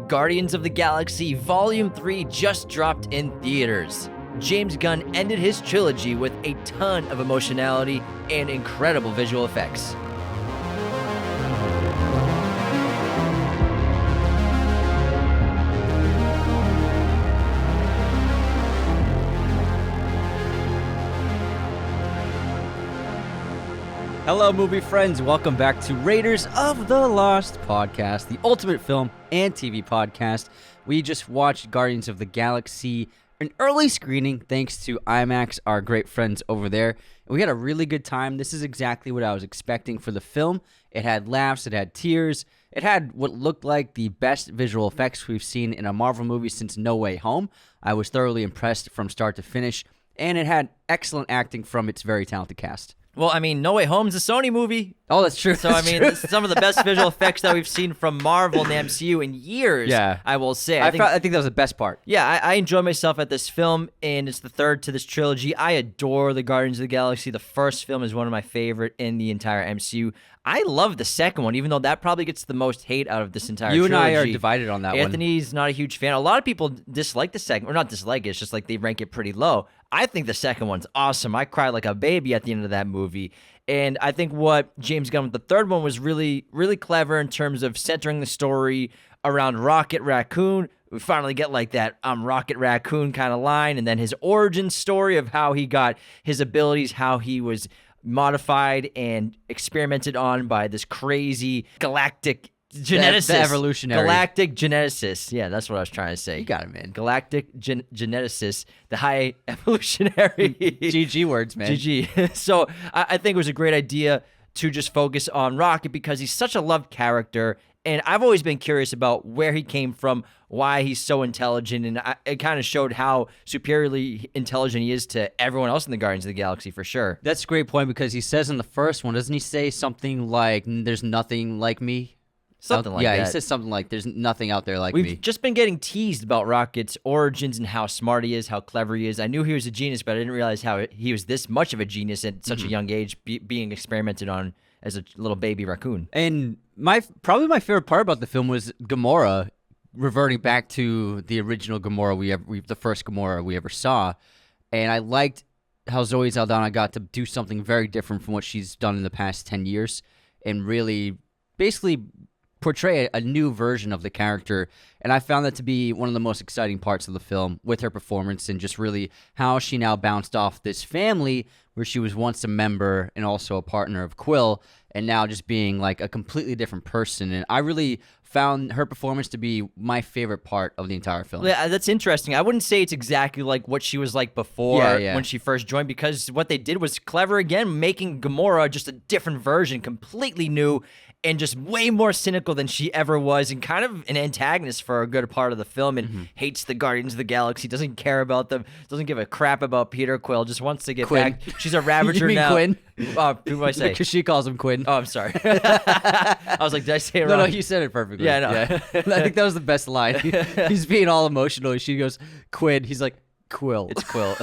Guardians of the Galaxy Volume 3 just dropped in theaters. James Gunn ended his trilogy with a ton of emotionality and incredible visual effects. Hello, movie friends. Welcome back to Raiders of the Lost podcast, the ultimate film and TV podcast. We just watched Guardians of the Galaxy, an early screening thanks to IMAX, our great friends over there. We had a really good time. This is exactly what I was expecting for the film. It had laughs, it had tears, it had what looked like the best visual effects we've seen in a Marvel movie since No Way Home. I was thoroughly impressed from start to finish, and it had excellent acting from its very talented cast. Well, I mean, No Way Home's a Sony movie. Oh, that's true. So, That's I mean, true. this is some of the best visual effects that we've seen from Marvel and the MCU in years, Yeah. I will say. I think that was the best part. Yeah, I enjoy myself at this film, and it's the third to this trilogy. I adore the Guardians of the Galaxy. The first film is one of my favorite in the entire MCU. I love the second one, even though that probably gets the most hate out of this entire trilogy. You and I are divided on that one. Anthony's not a huge fan. A lot of people dislike the second, or not dislike it, it's just like they rank it pretty low. I think the second one's awesome. I cried like a baby at the end of that movie. And I think what James Gunn with the third one was really, really clever in terms of centering the story around Rocket Raccoon. We finally get like that Rocket Raccoon kind of line, and then his origin story of how he got his abilities, how he was modified and experimented on by this crazy galactic geneticist. The evolutionary. Galactic geneticist. Yeah, that's what I was trying to say. You got it, man. Galactic geneticist, the high evolutionary. GG words, man. GG. So I think it was a great idea to just focus on Rocket because he's such a loved character. And I've always been curious about where he came from, why he's so intelligent, and it kind of showed how superiorly intelligent he is to everyone else in the Guardians of the Galaxy, for sure. That's a great point because he says in the first one, doesn't he say something like, there's nothing like me? Something like that. Yeah, that. he says something like, there's nothing out there like me. We've just been getting teased about Rocket's origins and how smart he is, how clever he is. I knew he was a genius, but I didn't realize how he was this much of a genius at such a young age, being experimented on as a little baby raccoon. And probably my favorite part about the film was Gamora reverting back to the original Gamora the first Gamora we ever saw. And I liked how Zoe Saldana got to do something very different from what she's done in the past 10 years and really basically portray a new version of the character, and I found that to be one of the most exciting parts of the film with her performance and just really how she now bounced off this family where she was once a member and also a partner of Quill, and now just being like a completely different person. And I really found her performance to be my favorite part of the entire film. Yeah, that's interesting. I wouldn't say it's exactly like what she was like before when she first joined, because what they did was clever again, making Gamora just a different version, completely new, and just way more cynical than she ever was, and kind of an antagonist for a good part of the film, and hates the Guardians of the Galaxy, doesn't care about them, doesn't give a crap about Peter Quill, just wants to get Quinn. back. She's a Ravager You mean now. Quinn? Who do I say? Because she calls him Quinn. Oh, I'm sorry. I was like, did I say it wrong? No, you said it perfectly. Yeah, I know. I think that was the best line. He's being all emotional, and she goes, Quinn. He's like, Quill. It's Quill.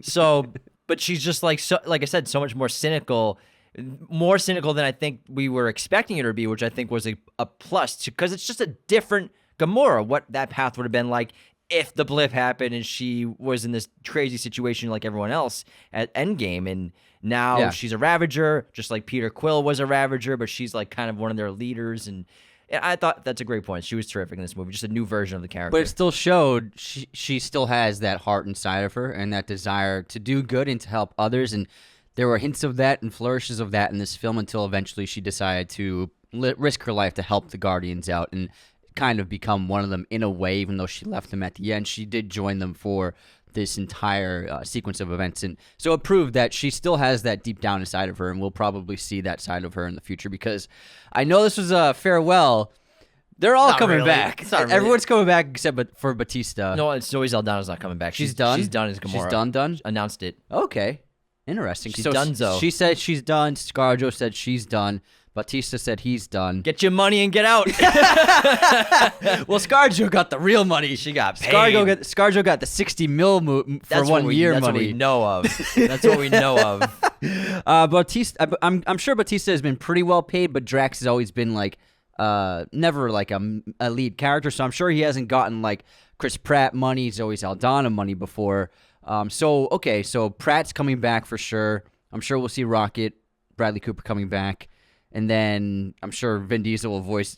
So, but she's just like I said, so much more cynical than I think we were expecting her to be, which I think was a plus, because it's just a different Gamora, what that path would have been like if the blip happened and she was in this crazy situation like everyone else at Endgame. And now she's a Ravager, just like Peter Quill was a Ravager, but she's like kind of one of their leaders. And I thought that's a great point. She was terrific in this movie, just a new version of the character. But it still showed she still has that heart inside of her and that desire to do good and to help others. And there were hints of that and flourishes of that in this film until eventually she decided to risk her life to help the Guardians out and kind of become one of them in a way, even though she left them at the end. She did join them for this entire sequence of events. And so it proved that she still has that deep down inside of her, and we'll probably see that side of her in the future, because I know this was a farewell. They're all coming back. Everyone's coming back except for Batista. No, it's Zoe Saldana's not coming back. She's done? She's done as Gamora. She's done? Announced it. Okay. Interesting. She's donezo. She said she's done. ScarJo said she's done. Batista said he's done. Get your money and get out. Well, ScarJo got the real money. She got paid. ScarJo got the $60 million for 1 year money. That's what we know of. That's what we know of. Batista, I'm sure Batista has been pretty well paid, but Drax has always been like never like a lead character, so I'm sure he hasn't gotten like Chris Pratt money, Zoe Saldana money before. So Pratt's coming back for sure. I'm sure we'll see Rocket, Bradley Cooper coming back. And then I'm sure Vin Diesel will voice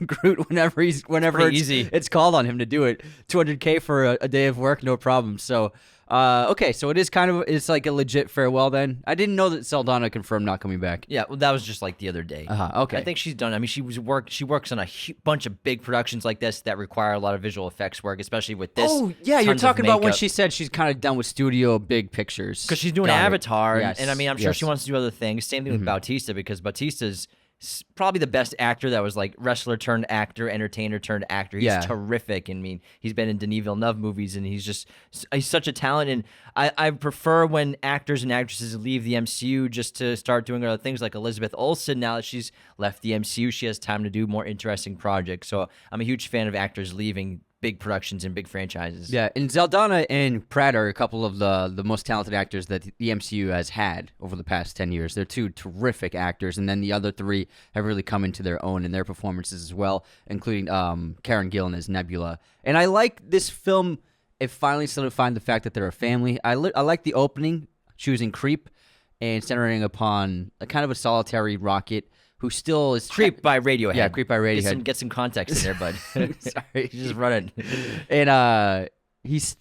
Groot whenever it's called on him to do it. $200K for a day of work, no problem. So, so it is it's like a legit farewell then. I didn't know that Saldana confirmed not coming back. Yeah, well, that was just like the other day. Okay. I think she's done. I mean, she works on a bunch of big productions like this that require a lot of visual effects work, especially with this. Oh, yeah, you're talking about when makeup. she said she's kind of done with studio big pictures. Because she's doing Got it. Avatar, Yes. and I mean, I'm sure she wants to do other things. Same thing with Bautista, because Bautista's probably the best actor that was like wrestler turned actor, entertainer turned actor. He's terrific. I mean, he's been in Denis Villeneuve movies, and he's such a talent. And I prefer when actors and actresses leave the MCU just to start doing other things, like Elizabeth Olsen. Now that she's left the MCU, she has time to do more interesting projects. So I'm a huge fan of actors leaving big productions and big franchises. Yeah, and Saldana and Pratt are a couple of the most talented actors that the MCU has had over the past 10 years. They're two terrific actors, and then the other three have really come into their own in their performances as well, including Karen Gillan as Nebula. And I like this film. It finally solidified the fact that they're a family. I like the opening, choosing Creep, and centering upon a kind of a solitary Rocket who still is Creep by Radiohead. Yeah, Creep by Radiohead. Get some context in there, bud. Sorry, just run it. And he's,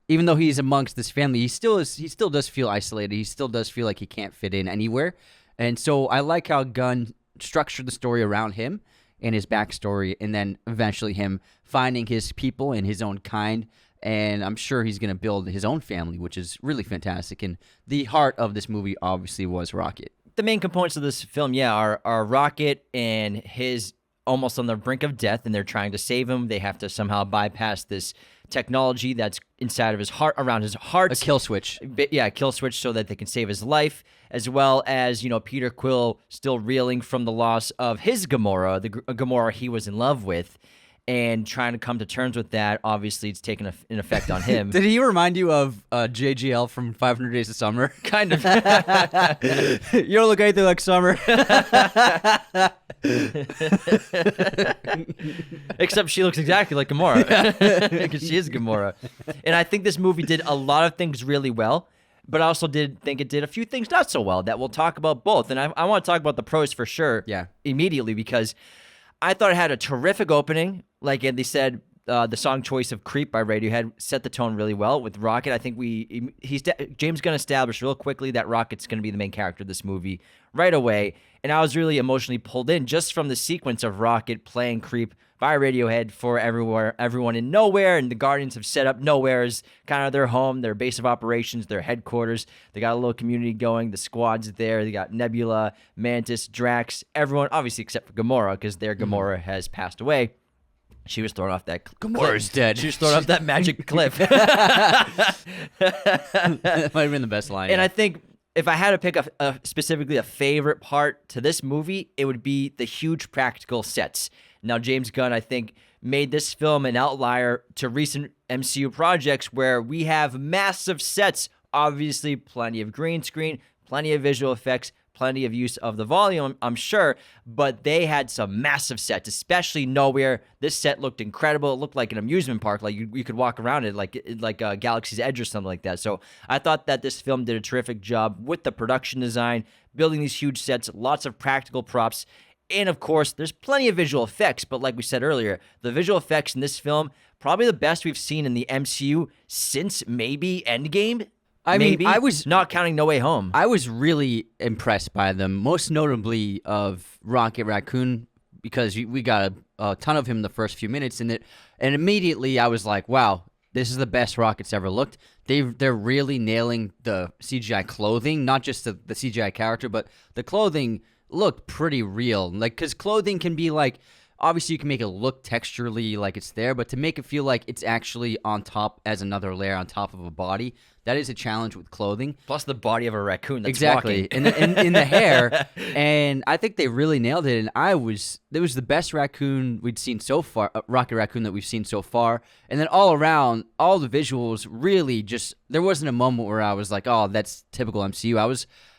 even though he's amongst this family, he still does feel isolated. He still does feel like he can't fit in anywhere. And so I like how Gunn structured the story around him and his backstory, and then eventually him finding his people and his own kind. And I'm sure he's going to build his own family, which is really fantastic. And the heart of this movie obviously was Rocket. The main components of this film, are Rocket and his almost on the brink of death, and they're trying to save him. They have to somehow bypass this technology that's inside of his heart, around his heart. A kill switch. A kill switch so that they can save his life, as well as, Peter Quill still reeling from the loss of his Gamora, the Gamora he was in love with, and trying to come to terms with that. Obviously, it's taken an effect on him. Did he remind you of JGL from 500 Days of Summer? Kind of. You don't look anything like Summer. Except she looks exactly like Gamora, because she is Gamora. And I think this movie did a lot of things really well, but I also think it did a few things not so well that we'll talk about both. And I want to talk about the pros for sure immediately, because I thought it had a terrific opening. Like they said, the song choice of Creep by Radiohead set the tone really well with Rocket. I think James Gunn established real quickly that Rocket's going to be the main character of this movie right away. And I was really emotionally pulled in just from the sequence of Rocket playing Creep by Radiohead for everyone in Nowhere. And the Guardians have set up Nowhere as kind of their home, their base of operations, their headquarters. They got a little community going. The squad's there. They got Nebula, Mantis, Drax, everyone, obviously except for Gamora, because their Gamora has passed away. She was thrown off that Gamora's dead. She was thrown off that magic cliff. That might have been the best line. And I think if I had to pick specifically a favorite part to this movie, it would be the huge practical sets. Now, James Gunn, I think, made this film an outlier to recent MCU projects where we have massive sets, obviously plenty of green screen, plenty of visual effects, plenty of use of the volume, I'm sure, but they had some massive sets, especially Nowhere. This set looked incredible. It looked like an amusement park, like you could walk around it like Galaxy's Edge or something like that. So I thought that this film did a terrific job with the production design, building these huge sets, lots of practical props, and of course, there's plenty of visual effects, but like we said earlier, the visual effects in this film, probably the best we've seen in the MCU since maybe Endgame. I mean, I was not counting No Way Home. I was really impressed by them, most notably of Rocket Raccoon, because we got a ton of him the first few minutes in it, and immediately I was like, wow, this is the best Rocket's ever looked. They're really nailing the CGI clothing, not just the CGI character, but the clothing looked pretty real. Like, because clothing can be like, obviously you can make it look texturally like it's there, but to make it feel like it's actually on top as another layer on top of a body, that is a challenge with clothing. Plus the body of a raccoon that's exactly walking. in the hair, and I think they really nailed it. And it was the best raccoon we'd seen so far, Rocket Raccoon that we've seen so far. And then all around, all the visuals really just, there wasn't a moment where I was like, oh, that's typical MCU.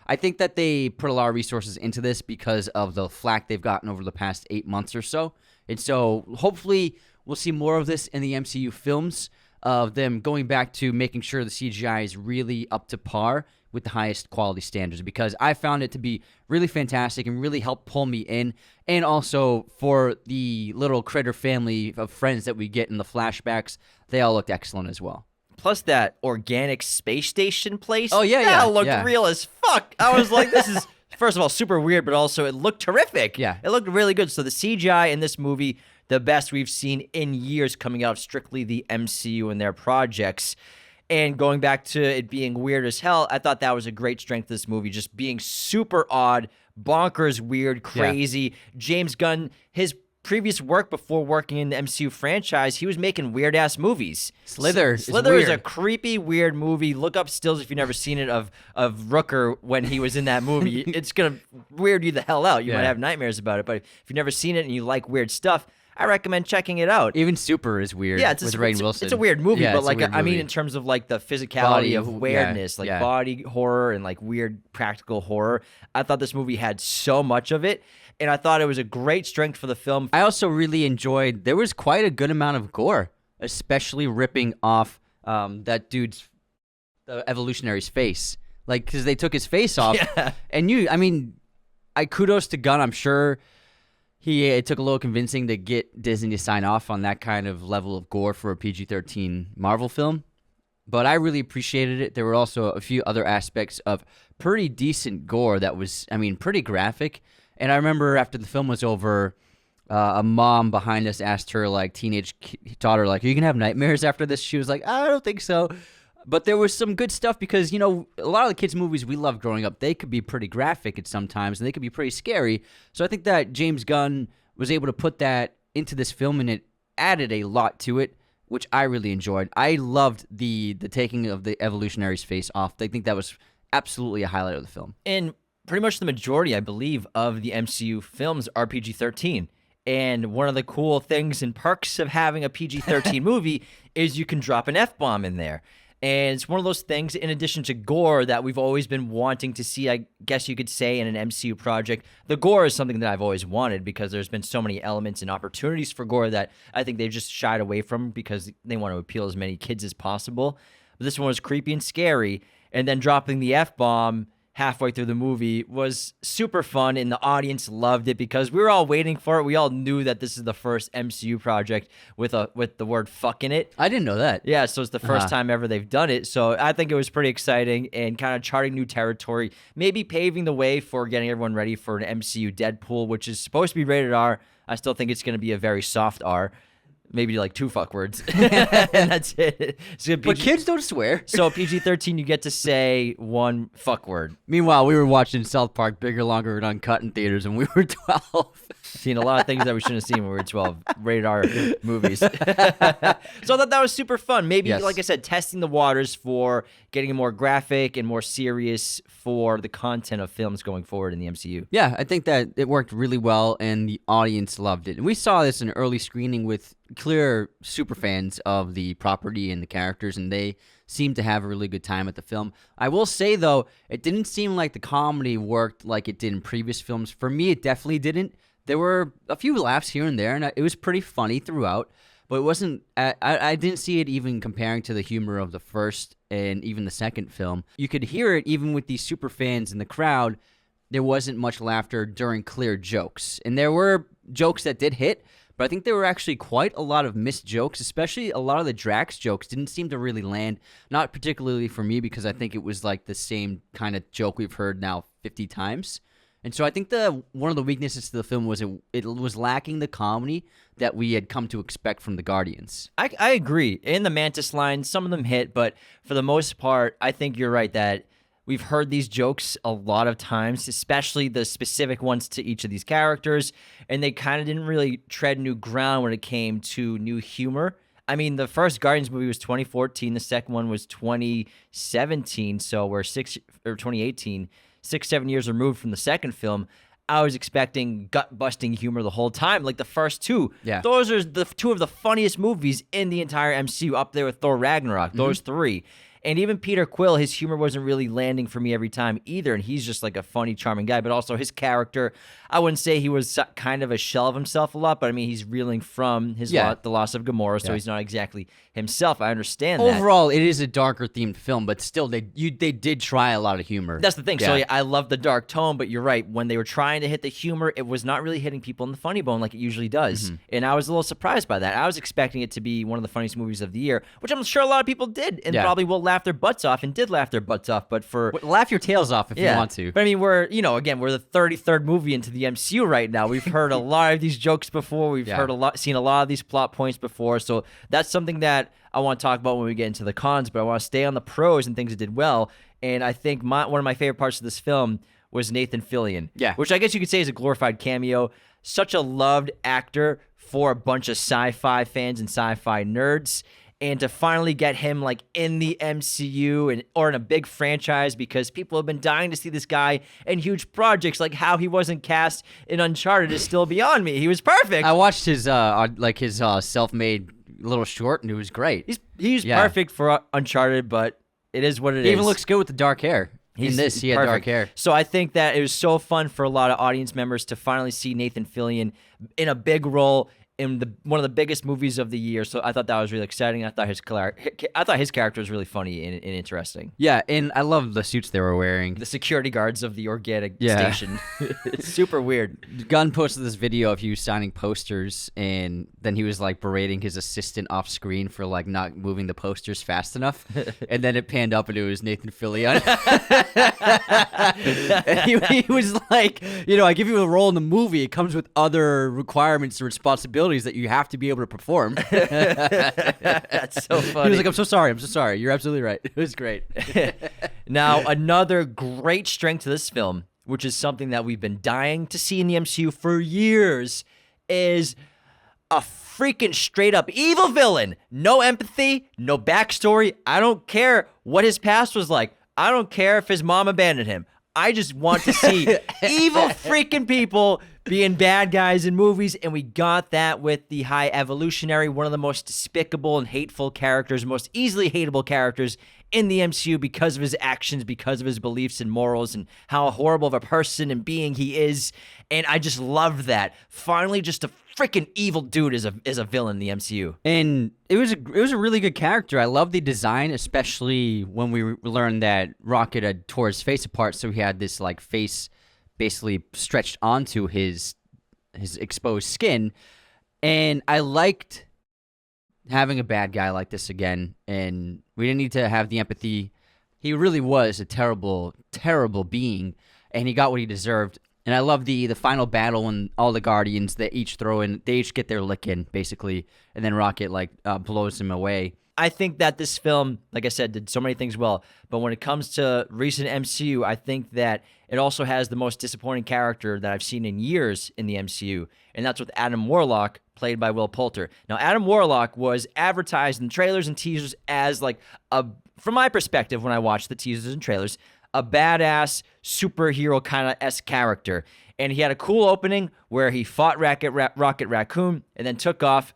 I think that they put a lot of resources into this because of the flack they've gotten over the past 8 months or so. And so hopefully we'll see more of this in the MCU films, of them going back to making sure the CGI is really up to par with the highest quality standards, because I found it to be really fantastic and really helped pull me in. And also for the little critter family of friends that we get in the flashbacks, they all looked excellent as well. Plus that organic space station place. Oh, yeah, that yeah, looked yeah. real as fuck. I was like, this is, first of all, super weird, but also it looked terrific. Yeah. It looked really good. So the CGI in this movie, the best we've seen in years coming out of strictly the MCU and their projects. And going back to it being weird as hell, I thought that was a great strength of this movie, just being super odd, bonkers, weird, crazy. James Gunn, his previous work before working in the MCU franchise, he was making weird-ass movies. Slither is weird. a creepy, weird movie. Look up stills if you've never seen it of Rooker when he was in that movie. It's going to weird you the hell out. You might have nightmares about it, but if you've never seen it and you like weird stuff, I recommend checking it out. Even Super is weird. Yeah, with Rainn Wilson. It's a weird movie, but like I mean, in terms of like the physicality Body of weirdness, like body horror and like weird practical horror, I thought this movie had so much of it, and I thought it was a great strength for the film. I also really enjoyed. There was quite a good amount of gore, especially ripping off that dude's the evolutionary's face, like because they took his face off, and I kudos to Gunn. I'm sure. It took a little convincing to get Disney to sign off on that kind of level of gore for a PG-13 Marvel film, but I really appreciated it. There were also a few other aspects of pretty decent gore that was, pretty graphic. And I remember after the film was over, a mom behind us asked her, like, teenage daughter, like, "Are you going to have nightmares after this?" She was like, "I don't think so." But there was some good stuff because, a lot of the kids' movies we loved growing up, they could be pretty graphic at sometimes, and they could be pretty scary. So I think that James Gunn was able to put that into this film, and it added a lot to it, which I really enjoyed. I loved the taking of the evolutionary's face off. I think that was absolutely a highlight of the film. And pretty much the majority, I believe, of the MCU films are PG-13. And one of the cool things and perks of having a PG-13 movie is you can drop an F-bomb in there. And it's one of those things, in addition to gore, that we've always been wanting to see, I guess you could say, in an MCU project. The gore is something that I've always wanted because there's been so many elements and opportunities for gore that I think they've just shied away from because they want to appeal to as many kids as possible. But this one was creepy and scary, and then dropping the F-bomb halfway through the movie was super fun, and the audience loved it because we were all waiting for it. We all knew that this is the first MCU project with the word fuck in it. I didn't know that. Yeah, so it's the first time ever they've done it. So I think it was pretty exciting and kind of charting new territory, maybe paving the way for getting everyone ready for an MCU Deadpool, which is supposed to be rated R. I still think it's going to be a very soft R. Maybe like 2 fuck words. And that's it. But kids don't swear. So PG-13, you get to say 1 fuck word. Meanwhile, we were watching South Park Bigger, Longer, and Uncut in theaters, and we were 12. Seen a lot of things that we shouldn't have seen when we were 12. Rated R movies. So I thought that was super fun. Maybe, like I said, testing the waters for getting more graphic and more serious for the content of films going forward in the MCU. Yeah, I think that it worked really well, and the audience loved it. And we saw this in early screening with clear super fans of the property and the characters, and they seemed to have a really good time at the film. I will say, though, it didn't seem like the comedy worked like it did in previous films. For me, it definitely didn't. There were a few laughs here and there, and it was pretty funny throughout, but it wasn't. I didn't see it even comparing to the humor of the first and even the second film. You could hear it even with these super fans in the crowd. There wasn't much laughter during clear jokes, and there were jokes that did hit, but I think there were actually quite a lot of missed jokes, especially a lot of the Drax jokes didn't seem to really land, not particularly for me because I think it was like the same kind of joke we've heard now 50 times. And so I think one of the weaknesses to the film was it was lacking the comedy that we had come to expect from the Guardians. I agree. In the Mantis line, some of them hit, but for the most part, I think you're right that we've heard these jokes a lot of times, especially the specific ones to each of these characters, and they kind of didn't really tread new ground when it came to new humor. I mean, the first Guardians movie was 2014, the second one was 2017, so we're 2018. 6-7 years removed from the second film. I was expecting gut-busting humor the whole time, like the first two. Yeah. Those are the 2 of the funniest movies in the entire MCU, up there with Thor Ragnarok, those 3. And even Peter Quill, his humor wasn't really landing for me every time either. And he's just like a funny, charming guy. But also his character, I wouldn't say he was kind of a shell of himself a lot, but I mean, he's reeling from the loss of Gamora, so he's not exactly himself. I understand that. Overall, it is a darker themed film, but still, they did try a lot of humor. That's the thing. So I love the dark tone, but you're right. When they were trying to hit the humor, it was not really hitting people in the funny bone like it usually does. And I was a little surprised by that. I was expecting it to be one of the funniest movies of the year, which I'm sure a lot of people did and probably will laugh their butts off and did laugh their butts off. But laugh your tails off if you want to. But I mean, we're the 33rd movie into the MCU right now. We've heard a lot of these jokes before. We've seen a lot of these plot points before. So that's something that I want to talk about when we get into the cons, but I want to stay on the pros and things that did well. And I think one of my favorite parts of this film was Nathan Fillion, which I guess you could say is a glorified cameo. Such a loved actor for a bunch of sci-fi fans and sci-fi nerds. And to finally get him like in the MCU or in a big franchise, because people have been dying to see this guy in huge projects, like how he wasn't cast in Uncharted is still beyond me. He was perfect. I watched his self-made little short, and it was great. He's perfect for Uncharted, but it is what it is. He even looks good with the dark hair. He had dark hair. So I think that it was so fun for a lot of audience members to finally see Nathan Fillion in a big role in one of the biggest movies of the year. So I thought that was really exciting. I thought his character was really funny and interesting. Yeah, and I love the suits they were wearing. The security guards of the organic station. It's super weird. Gunn posted this video of you signing posters, and then he was like berating his assistant off screen for like not moving the posters fast enough. And then it panned up and it was Nathan Fillion. And he was like, I give you a role in the movie. It comes with other requirements and responsibilities that you have to be able to perform. That's so funny. He was like, I'm so sorry. You're absolutely right. It was great. Now, another great strength to this film, which is something that we've been dying to see in the MCU for years, is a freaking straight up evil villain. No empathy, no backstory. I don't care what his past was like. I don't care if his mom abandoned him. I just want to see evil freaking people being bad guys in movies, and we got that with the High Evolutionary, one of the most despicable and hateful characters, most easily hateable characters in the MCU because of his actions, because of his beliefs and morals, and how horrible of a person and being he is. And I just loved that. Finally, just a freaking evil dude is a villain in the MCU. And it was a really good character. I love the design, especially when we learned that Rocket had tore his face apart, so he had this like face basically stretched onto his exposed skin. And I liked having a bad guy like this again, and we didn't need to have the empathy. He really was a terrible, terrible being, and he got what he deserved. And I love the final battle when all the Guardians, they each get their lick in, basically, and then Rocket blows him away. I think that this film, like I said, did so many things well. But when it comes to recent MCU, I think that it also has the most disappointing character that I've seen in years in the MCU, and that's with Adam Warlock, played by Will Poulter. Now, Adam Warlock was advertised in trailers and teasers as from my perspective when I watched the teasers and trailers, a badass superhero kind of esque character. And he had a cool opening where he fought Rocket Raccoon and then took off.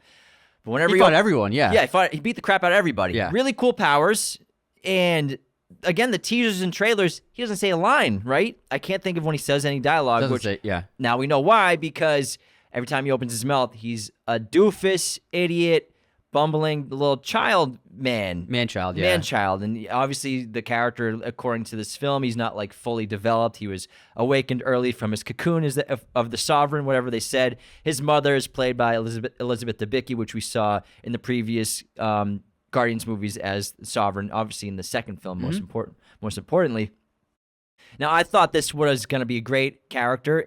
But whenever he fought everyone, he beat the crap out of everybody. Yeah. Really cool powers. And again, the teasers and trailers, he doesn't say a line, right? I can't think of when he says any dialogue. Now we know why, because every time he opens his mouth, he's a doofus, idiot, bumbling little man-child. And obviously the character, according to this film, he's not like fully developed. He was awakened early from his cocoon of the Sovereign, whatever they said. His mother is played by Elizabeth Debicki, which we saw in the previous Guardians movies as Sovereign, obviously in the second film, most importantly. Now, I thought this was going to be a great character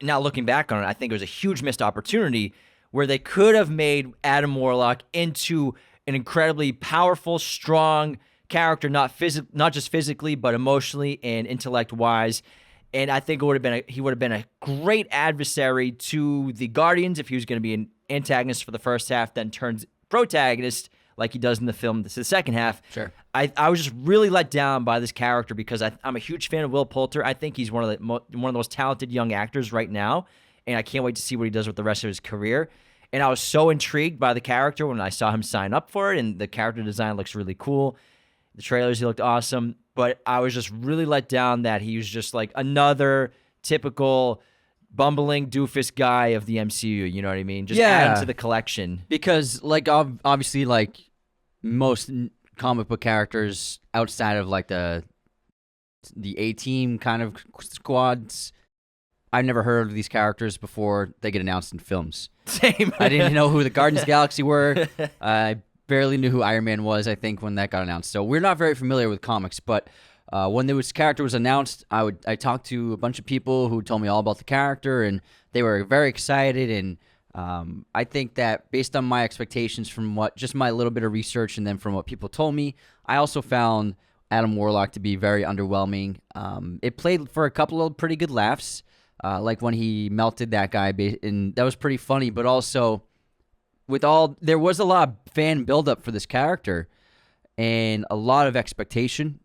now looking back on it, I think it was a huge missed opportunity where they could have made Adam Warlock into an incredibly powerful, strong character, not just physically, but emotionally and intellect-wise. And I think he would have been a great adversary to the Guardians if he was going to be an antagonist for the first half, then turns protagonist like he does in the film. This is the second half. Sure. I was just really let down by this character because I'm a huge fan of Will Poulter. I think he's one of the most talented young actors right now, and I can't wait to see what he does with the rest of his career. And I was so intrigued by the character when I saw him sign up for it, and the character design looks really cool. The trailers, he looked awesome, but I was just really let down that he was just like another typical bumbling doofus guy of the MCU. You know what I mean? Just add to the collection. Because like obviously like most comic book characters outside of like the A-Team kind of squads, I've never heard of these characters before they get announced in films. Same. I didn't know who the Guardians of the Galaxy were. I barely knew who Iron Man was, I think, when that got announced. So we're not very familiar with comics, but when this character was announced, I talked to a bunch of people who told me all about the character, and they were very excited. And I think that based on my expectations from just my little bit of research and then from what people told me, I also found Adam Warlock to be very underwhelming. It played for a couple of pretty good laughs, like when he melted that guy, and that was pretty funny, but also there was a lot of fan buildup for this character and a lot of expectation.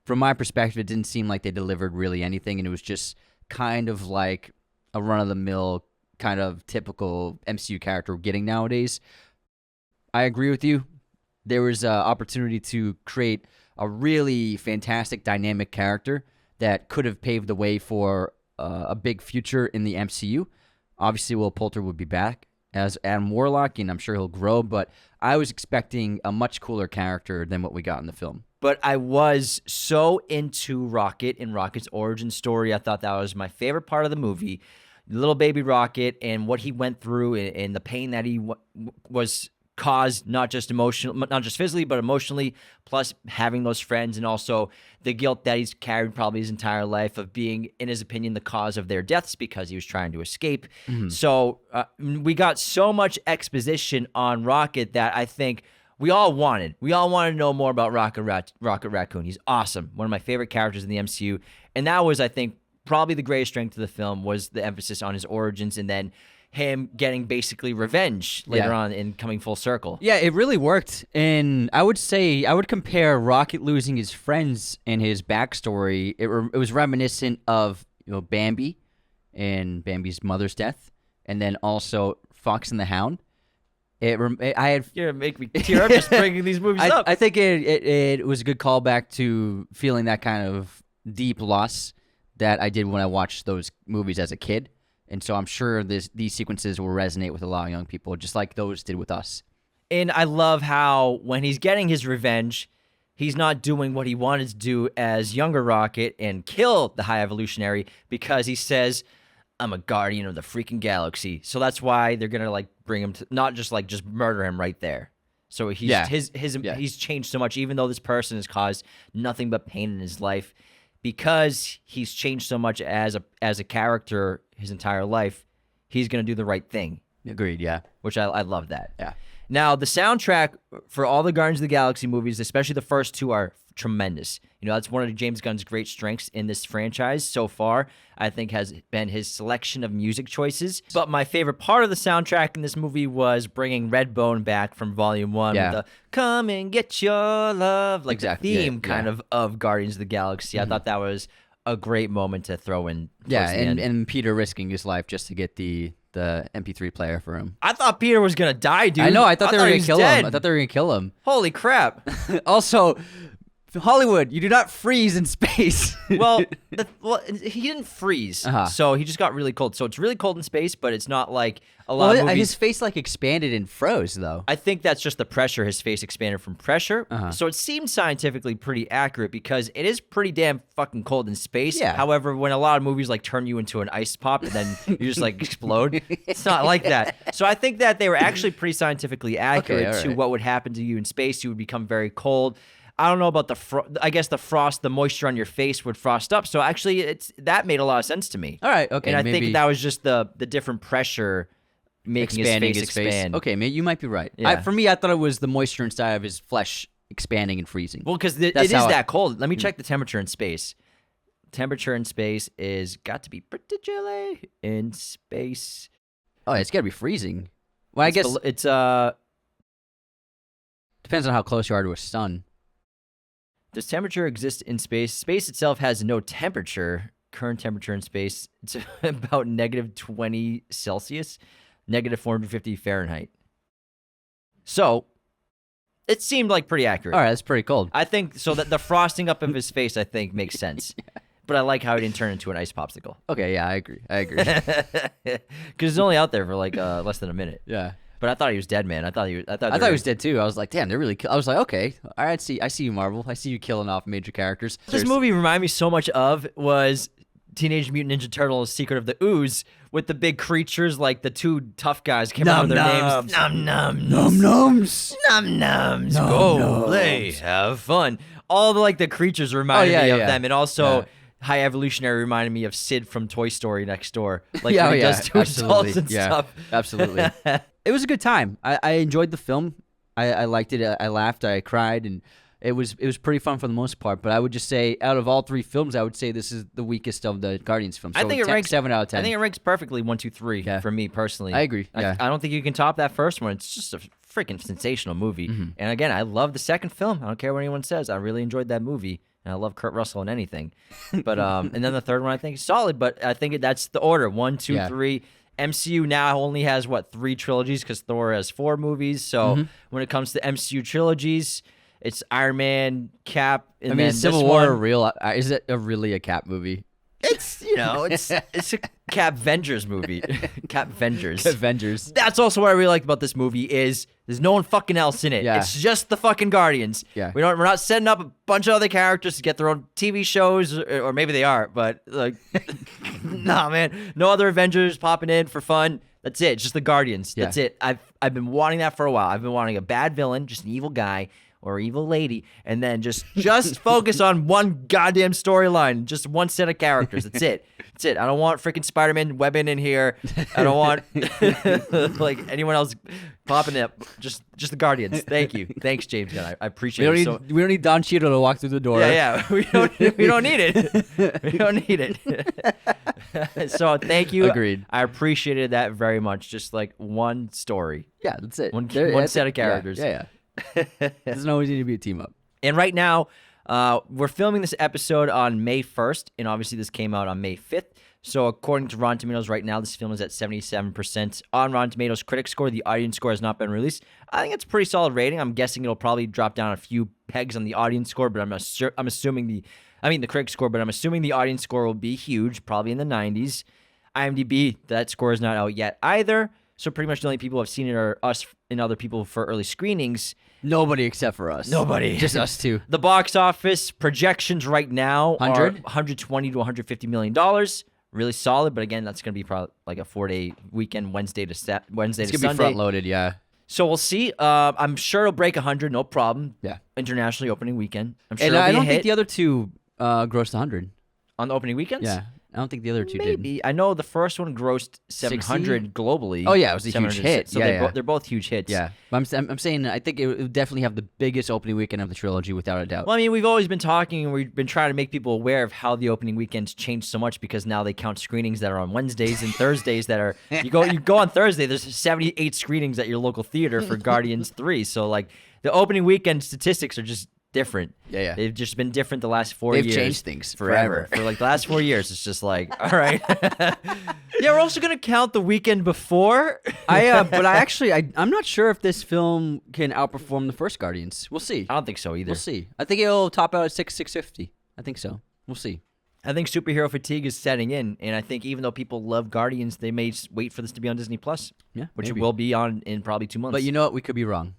From my perspective, it didn't seem like they delivered really anything, and it was just kind of like a run-of-the-mill kind of typical MCU character we're getting nowadays. I agree with you. There was an opportunity to create a really fantastic dynamic character that could have paved the way for a big future in the MCU. Obviously, Will Poulter would be back as Adam Warlock, and I'm sure he'll grow, but I was expecting a much cooler character than what we got in the film. But I was so into Rocket and Rocket's origin story. I thought that was my favorite part of the movie. Little baby Rocket and what he went through and the pain that he was caused, not just physically, but emotionally, plus having those friends and also the guilt that he's carried probably his entire life of being, in his opinion, the cause of their deaths because he was trying to escape. Mm-hmm. So we got so much exposition on Rocket that I think we all wanted to know more about Rocket Raccoon. He's awesome. One of my favorite characters in the MCU. And that was, I think, probably the greatest strength of the film was the emphasis on his origins and then him getting basically revenge later on and coming full circle. Yeah, it really worked. And I would compare Rocket losing his friends and his backstory. It was reminiscent of Bambi and Bambi's mother's death, and then also Fox and the Hound. You're gonna make me tear up just bringing these movies up. I think it was a good callback to feeling that kind of deep loss that I did when I watched those movies as a kid. And so I'm sure these sequences will resonate with a lot of young people, just like those did with us. And I love how when he's getting his revenge, he's not doing what he wanted to do as younger Rocket and kill the High Evolutionary because he says, I'm a guardian of the freaking galaxy. So that's why they're going to bring him to not just murder him right there. So he's changed so much, even though this person has caused nothing but pain in his life. Because he's changed so much as a character his entire life, he's going to do the right thing. Agreed, yeah. Which I love that. Yeah. Now, the soundtrack for all the Guardians of the Galaxy movies, especially the first two, are tremendous. That's one of James Gunn's great strengths in this franchise so far, I think, has been his selection of music choices. But my favorite part of the soundtrack in this movie was bringing Redbone back from Volume 1 with the Come and Get Your Love, the theme kind of Guardians of the Galaxy. Mm-hmm. I thought that was a great moment to throw in. And Peter risking his life just to get the MP3 player for him. I thought Peter was going to die, dude. I know. I thought they were going to kill him. I thought they were going to kill him. Holy crap. Also, Hollywood, you do not freeze in space. Well, he didn't freeze, so he just got really cold. So it's really cold in space, but it's not like a lot of movies. His face expanded and froze, though. I think that's just the pressure. His face expanded from pressure. So it seems scientifically pretty accurate because it is pretty damn fucking cold in space. Yeah. However, when a lot of movies turn you into an ice pop and then you just explode, it's not like that. So I think that they were actually pretty scientifically accurate to what would happen to you in space. You would become very cold. I don't know about I guess the moisture on your face would frost up. So actually, that made a lot of sense to me. All right, okay. And I think that was just the different pressure making his face expand. Okay, you might be right. Yeah. For me, I thought it was the moisture inside of his flesh expanding and freezing. Well, because it is that cold. Let me check the temperature in space. Temperature in space is got to be pretty chilly in space. Oh, it's got to be freezing. Well, I guess it's depends on how close you are to a sun. Does temperature exist in space? Space itself has no temperature. Current temperature in space, it's about -20 Celsius, -450 Fahrenheit. So, It seemed like pretty accurate. All right, that's pretty cold. I think so that the frosting up of his face, I think, makes sense. But I like how he didn't turn into an ice popsicle. Okay, yeah, I agree. Because he's only out there for like less than a minute. Yeah. But I thought he was dead, man. I thought he was dead too. I was like, damn, they're really. I was like, okay, all right, I see you, Marvel. I see you killing off major characters. This movie reminded me so much of was Teenage Mutant Ninja Turtles: Secret of the Ooze, with the big creatures like the two tough guys came out with their names. Num nums. Num nums. Num nums. Go play, have fun. All the creatures reminded me of them, and also. High Evolutionary reminded me of Sid from Toy Story Next Door. Like when he does two assaults and stuff. Absolutely. It was a good time. I enjoyed the film. I liked it. I laughed. I cried, and it was pretty fun for the most part. But I would just say, out of all 3 films, I would say this is the weakest of the Guardians films. So I think it ranks 7 out of 10. I think it ranks perfectly 1, 2, 3 for me personally. I agree. Yeah. I don't think you can top that first one. It's just a freaking sensational movie. And again, I love the second film. I don't care what anyone says. I really enjoyed that movie. And I love Kurt Russell in anything. But and then the third one I think is solid, but I think that's the order. 1, 2, 3. MCU now only has 3 trilogies because Thor has 4 movies. So when it comes to MCU trilogies, it's Iron Man, Cap, and then Civil War is it really a Cap movie? It's it's a Cap Vengers movie. Cap Vengers. Cap Vengers. That's also what I really liked about this movie is there's no one fucking else in it. Yeah. It's just the fucking Guardians. Yeah. We're not setting up a bunch of other characters to get their own TV shows, or maybe they are, but nah, man. No other Avengers popping in for fun. That's it. Just the Guardians. Yeah. That's it. I've been wanting that for a while. I've been wanting a bad villain, just an evil guy or evil lady, and then just focus on one goddamn storyline, just one set of characters. That's it. That's it. I don't want freaking Spider-Man webbing in here. I don't want anyone else popping up. Just the Guardians. Thank you. Thanks, James Gunn. I appreciate it. We don't need Don Cheadle to walk through the door. Yeah. We don't need it. We don't need it. So thank you. Agreed. I appreciated that very much. Just one story. Yeah, that's it. One set of characters. Yeah. Doesn't always need to be a team up. And right now, we're filming this episode on May 1st, and obviously this came out on May 5th. So according to Rotten Tomatoes right now, this film is at 77% on Rotten Tomatoes critic score. The audience score has not been released. I think it's a pretty solid rating. I'm guessing it'll probably drop down a few pegs on the audience score, but I'm assuming the critic score, but I'm assuming the audience score will be huge, probably in the 90s. IMDb, that score is not out yet either. So pretty much the only people who have seen it are us and other people for early screenings. Nobody except for us. Nobody. Just us two. The box office projections right now are 100? $120 to $150 million. Really solid, but again, that's going to be probably like a 4-day weekend, Wednesday to Sunday. It's going to be front-loaded, yeah. So we'll see. I'm sure it'll break 100, no problem. Yeah. Internationally opening weekend. I'm sure And it'll be I don't a hit. think the other two grossed 100. On the opening weekends? Yeah. I don't think the other two did. Maybe. I know the first one grossed 700 globally. Oh, yeah, it was a huge hit. So they're both huge hits. Yeah. But I'm saying I think it would definitely have the biggest opening weekend of the trilogy without a doubt. Well, I mean, we've always been talking and we've been trying to make people aware of how the opening weekends changed so much because now they count screenings that are on Wednesdays and Thursdays that are you go on Thursday, there's 78 screenings at your local theater for Guardians 3. So the opening weekend statistics are just different. Yeah. They've just been different the last 4 years. They've changed things forever. For the last 4 years, it's just all right. Yeah, we're also gonna count the weekend before. But I'm not sure if this film can outperform the first Guardians. We'll see. I don't think so either. We'll see. I think it'll top out at 650. I think so. We'll see. I think superhero fatigue is setting in, and I think even though people love Guardians, they may wait for this to be on Disney Plus. Yeah, which maybe. it will be on in probably 2 months. But you know what? We could be wrong.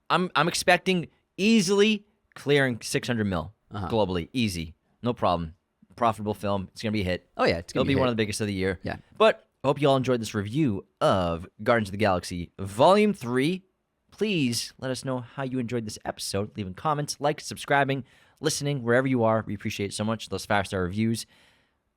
I'm expecting easily clearing 600 mil globally, easy, no problem. Profitable film. It's gonna be a hit. Oh yeah, it'll be one of the biggest of the year. Yeah. But I hope you all enjoyed this review of Guardians of the Galaxy Volume 3. Please let us know how you enjoyed this episode. Leaving comments, subscribing, listening, wherever you are. We appreciate it so much. Those 5-star reviews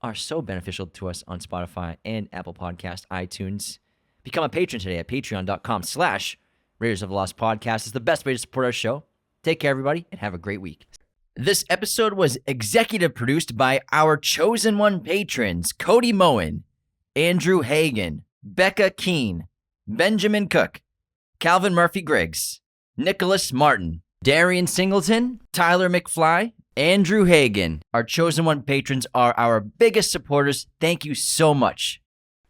are so beneficial to us on Spotify and Apple Podcast, iTunes. Become a patron today at patreon.com/Raiders of the Lost Podcast. It's the best way to support our show. Take care, everybody, and have a great week. This episode was executive produced by our chosen one patrons, Cody Moen, Andrew Hagan, Becca Keene, Benjamin Cook, Calvin Murphy Griggs, Nicholas Martin, Darian Singleton, Tyler McFly, Andrew Hagan. Our chosen one patrons are our biggest supporters. Thank you so much.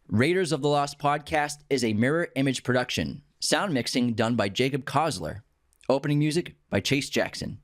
Raiders of the Lost Podcast is a mirror image production. Sound mixing done by Jacob Kossler. Opening music by Chase Jackson.